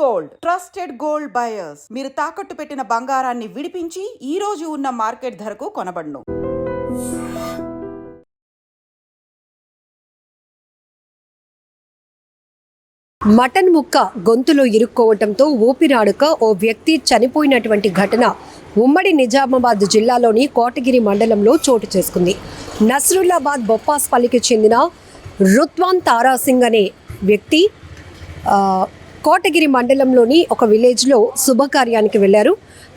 Gold trusted gold buyers మీరు తాకట్టు పెట్టిన బంగారాన్ని విడిపించి ఈ రోజు ఉన్న మార్కెట్ ధరకు కొనబడును. మటన్ ముక్క గొంతులో ఇరుక్కోవటంతో ఊపిరాడక ఓ వ్యక్తి చనిపోయినటువంటి ఘటన ఉమ్మడి నిజామాబాద్ జిల్లాలోని కోటగిరి మండలంలో చోటు చేసుకుంది. నస్రుల్లాబాద్ బొప్పాస్పల్లికి చెందిన రుత్వాన్ తారాసింగ్ అనే వ్యక్తి కోటగిరి మండలంలోని ఒక విలేజ్లో శుభకార్యానికి వెళ్ళారు.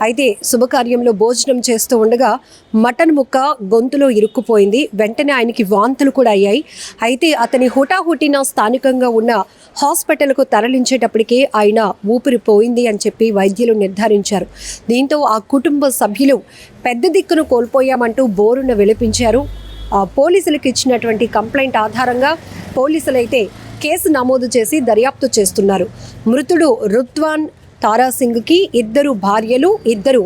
అయితే శుభకార్యంలో భోజనం చేస్తూ ఉండగా మటన్ ముక్క గొంతులో ఇరుక్కుపోయింది. వెంటనే ఆయనకి వాంతులు కూడా అయ్యాయి. అయితే అతని హుటాహుటిన స్థానికంగా ఉన్న హాస్పిటల్కు తరలించేటప్పటికే ఆయన ఊపిరి పోయింది అని చెప్పి వైద్యులు నిర్ధారించారు. దీంతో ఆ కుటుంబ సభ్యులు పెద్ద దిక్కును కోల్పోయామంటూ బోరున విలపించారు. పోలీసులకు ఇచ్చినటువంటి కంప్లైంట్ ఆధారంగా పోలీసులైతే కేసు నమోదు చేసి దర్యాప్తు చేస్తున్నారు. మృతుడు రుత్వాన్ తారాసింగ్కి 2 భార్యలు, 2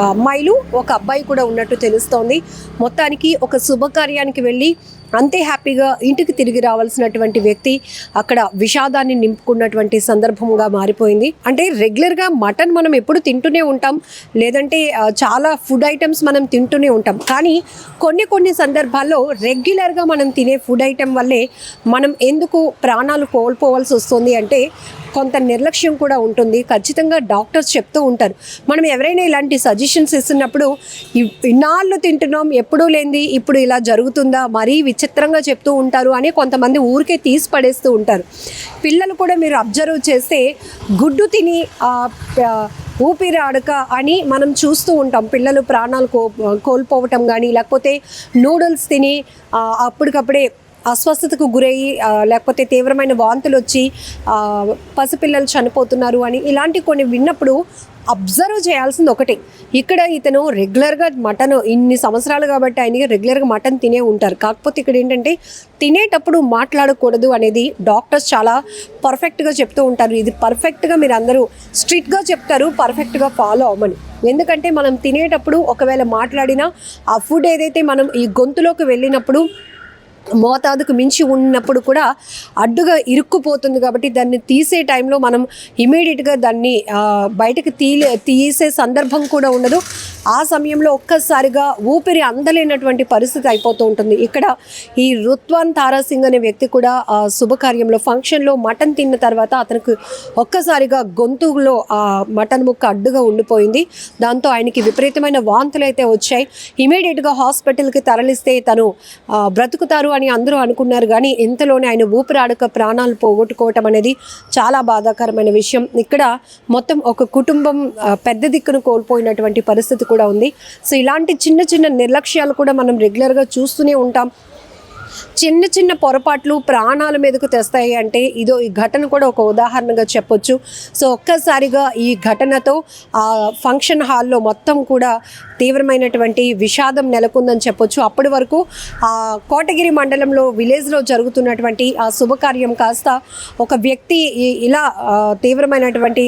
అమ్మాయిలు, ఒక అబ్బాయి కూడా ఉన్నట్టు తెలుస్తోంది. మొత్తానికి ఒక శుభకార్యానికి వెళ్ళి అంతే హ్యాపీగా ఇంటికి తిరిగి రావాల్సినటువంటి వ్యక్తి అక్కడ విషాదాన్ని నింపుకున్నటువంటి సందర్భంగా మారిపోయింది. అంటే రెగ్యులర్గా మటన్ మనం ఎప్పుడు తింటూనే ఉంటాం, లేదంటే చాలా ఫుడ్ ఐటమ్స్ మనం తింటూనే ఉంటాం. కానీ కొన్ని సందర్భాల్లో రెగ్యులర్గా మనం తినే ఫుడ్ ఐటమ్ వల్లే మనం ఎందుకు ప్రాణాలు కోల్పోవాల్సి వస్తుంది అంటే కొంత నిర్లక్ష్యం కూడా ఉంటుంది. ఖచ్చితంగా డాక్టర్స్ చెప్తూ ఉంటారు. మనం ఎవరైనా ఇలాంటి సజెషన్స్ ఇస్తున్నప్పుడు ఇన్నాళ్ళు తింటున్నాం, ఎప్పుడూ లేనిది ఇప్పుడు ఇలా జరుగుతుందా, మరీ విచిత్రంగా చెప్తూ ఉంటారు అని కొంతమంది ఊరికే తీసి పడేస్తూ ఉంటారు. పిల్లలు కూడా మీరు అబ్జర్వ్ చేస్తే గుడ్డు తిని ఊపిరి ఆడక అని మనం చూస్తూ ఉంటాం. పిల్లలు ప్రాణాలు కోల్పోవటం కానీ, లేకపోతే నూడిల్స్ తిని అప్పటికప్పుడే అస్వస్థతకు గురయ్యి లేకపోతే తీవ్రమైన వాంతులు వచ్చి పసిపిల్లలు చనిపోతున్నారు అని ఇలాంటి కొన్ని విన్నప్పుడు అబ్జర్వ్ చేయాల్సింది ఒకటే. ఇక్కడ ఇతను రెగ్యులర్గా మటన్ ఇన్ని సంవత్సరాలు కాబట్టి ఆయనకి రెగ్యులర్గా మటన్ తినే ఉంటారు. కాకపోతే ఇక్కడ ఏంటంటే తినేటప్పుడు మాట్లాడకూడదు అనేది డాక్టర్స్ చాలా పర్ఫెక్ట్గా చెప్తూ ఉంటారు. ఇది పర్ఫెక్ట్గా మీరు అందరూ స్ట్రిక్ట్గా చెప్తారు, పర్ఫెక్ట్గా ఫాలో అవ్వమని. ఎందుకంటే మనం తినేటప్పుడు ఒకవేళ మాట్లాడినా ఆ ఫుడ్ ఏదైతే మనం ఈ గొంతులోకి వెళ్ళినప్పుడు మోతాదుకు మించి ఉన్నప్పుడు కూడా అడ్డుగా ఇరుక్కుపోతుంది. కాబట్టి దాన్ని తీసే టైంలో మనం ఇమీడియట్గా దాన్ని బయటకు తీసే సందర్భం కూడా ఉండదు. ఆ సమయంలో ఒక్కసారిగా ఊపిరి అందలేనటువంటి పరిస్థితి అయిపోతూ ఉంటుంది. ఇక్కడ ఈ రుత్వాన్ తారాసింగ్ అనే వ్యక్తి కూడా శుభకార్యంలో ఫంక్షన్లో మటన్ తిన్న తర్వాత అతనికి ఒక్కసారిగా గొంతులో ఆ మటన్ ముక్క అడ్డుగా ఉండిపోయింది. దాంతో ఆయనకి విపరీతమైన వాంతులు అయితే వచ్చాయి. ఇమీడియట్గా హాస్పిటల్కి తరలిస్తే తను బ్రతుకుతారు అని అందరూ అనుకున్నారు. కానీ ఇంతలోనే ఆయన ఊపిరాడక ప్రాణాలు పోగొట్టుకోవటం అనేది చాలా బాధాకరమైన విషయం. ఇక్కడ మొత్తం ఒక కుటుంబం పెద్ద దిక్కును కోల్పోయినటువంటి పరిస్థితి కూడా ఉంది. సో ఇలాంటి చిన్న నిర్లక్ష్యాలు కూడా మనం రెగ్యులర్గా చూస్తూనే ఉంటాం. చిన్న పొరపాట్లు ప్రాణాల మీదకు తెస్తాయి అంటే ఈ ఘటన కూడా ఒక ఉదాహరణగా చెప్పొచ్చు. సో ఒక్కసారిగా ఈ ఘటనతో ఆ ఫంక్షన్ హాల్లో మొత్తం కూడా తీవ్రమైనటువంటి విషాదం నెలకొందని చెప్పొచ్చు. అప్పటి వరకు ఆ కోటగిరి మండలంలో విలేజ్లో జరుగుతున్నటువంటి ఆ శుభకార్యం కాస్త ఒక వ్యక్తి ఇలా తీవ్రమైనటువంటి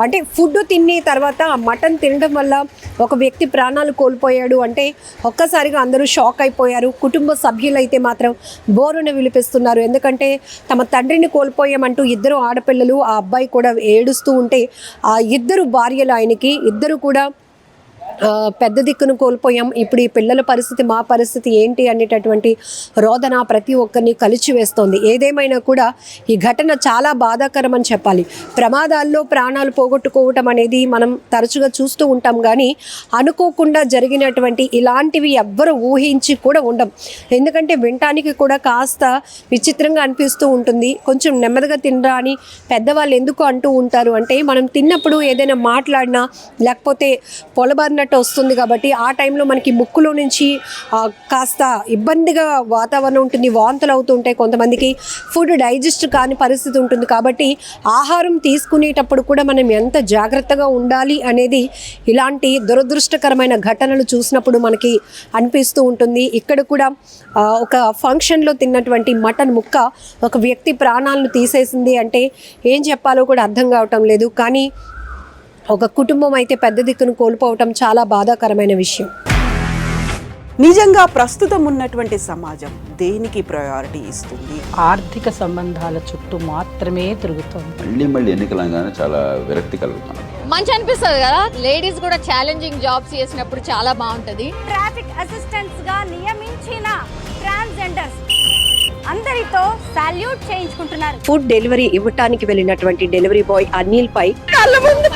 అంటే ఫుడ్ తిని తర్వాత మటన్ తినడం వల్ల ఒక వ్యక్తి ప్రాణాలు కోల్పోయాడు అంటే ఒక్కసారిగా అందరూ షాక్ అయిపోయారు. కుటుంబ సభ్యులైతే మాత్రం బోరున విలిపిస్తున్నారు. ఎందుకంటే తమ తండ్రిని కోల్పోయామంటూ 2 ఆడపిల్లలు, ఆ అబ్బాయి కూడా ఏడుస్తూ ఉంటే ఆ 2 భార్యలు ఆయనకి 2 కూడా పెద్ద దిక్కును కోల్పోయాం. ఇప్పుడు ఈ పిల్లల పరిస్థితి, మా పరిస్థితి ఏంటి అనేటటువంటి రోదన ప్రతి ఒక్కరిని కలిచివేస్తోంది. ఏదేమైనా కూడా ఈ ఘటన చాలా బాధాకరం అని చెప్పాలి. ప్రమాదాల్లో ప్రాణాలు పోగొట్టుకోవటం అనేది మనం తరచుగా చూస్తూ ఉంటాం. కానీ అనుకోకుండా జరిగినటువంటి ఇలాంటివి ఎవ్వరూ ఊహించి కూడా ఉండం. ఎందుకంటే వినటానికి కూడా కాస్త విచిత్రంగా అనిపిస్తూ ఉంటుంది. కొంచెం నెమ్మదిగా తినరా అని పెద్దవాళ్ళు ఎందుకు అంటూ ఉంటారు అంటే మనం తిన్నప్పుడు ఏదైనా మాట్లాడినా లేకపోతే పొలబారినట్టు వస్తుంది కాబట్టి ఆ టైంలో మనకి ముక్కులో నుంచి కాస్త ఇబ్బందిగా వాతావరణం ఉంటుంది, వాంతులు అవుతూ ఉంటాయి. కొంతమందికి ఫుడ్ డైజెస్ట్ కాని పరిస్థితి ఉంటుంది. కాబట్టి ఆహారం తీసుకునేటప్పుడు కూడా మనం ఎంత జాగ్రత్తగా ఉండాలి అనేది ఇలాంటి దురదృష్టకరమైన ఘటనలు చూసినప్పుడు మనకి అనిపిస్తూ ఉంటుంది. ఇక్కడ కూడా ఒక ఫంక్షన్లో తిన్నటువంటి మటన్ ముక్క ఒక వ్యక్తి ప్రాణాలను తీసేసింది అంటే ఏం చెప్పాలో కూడా అర్థం కావటం లేదు. కానీ ఒక కుటుంబం అయితే పెద్ద దిక్కును కోల్పోవటం చాలా బాధాకరమైన విషయం. నిజంగా ప్రస్తుతం ఉన్నటువంటి సమాజం దేనికి ప్రయారిటీ ఇస్తుంది? ఆర్థిక సంబంధాల చుట్టూ మాత్రమే తిరుగుతోంది. మళ్ళీ ఎన్నికలంగానే చాలా విరక్తి కలుగుతున్నాం. మంచి అనిపిస్తుంది కదా, లేడీస్ కూడా ఛాలెంజింగ్ జాబ్స్ చేసినప్పుడు చాలా బాగుంటది. ట్రాఫిక్ అసిస్టెంట్స్ గా నియమించిన ట్రాన్స్జెండర్స్ అందరితో సాల్యూట్ చేయించుకుంటున్నారు. ఫుడ్ డెలివరీ ఇవ్వటానికి వెళ్ళినటువంటి డెలివరీ బాయ్ అనిల్ పై కళ్ళ ముందు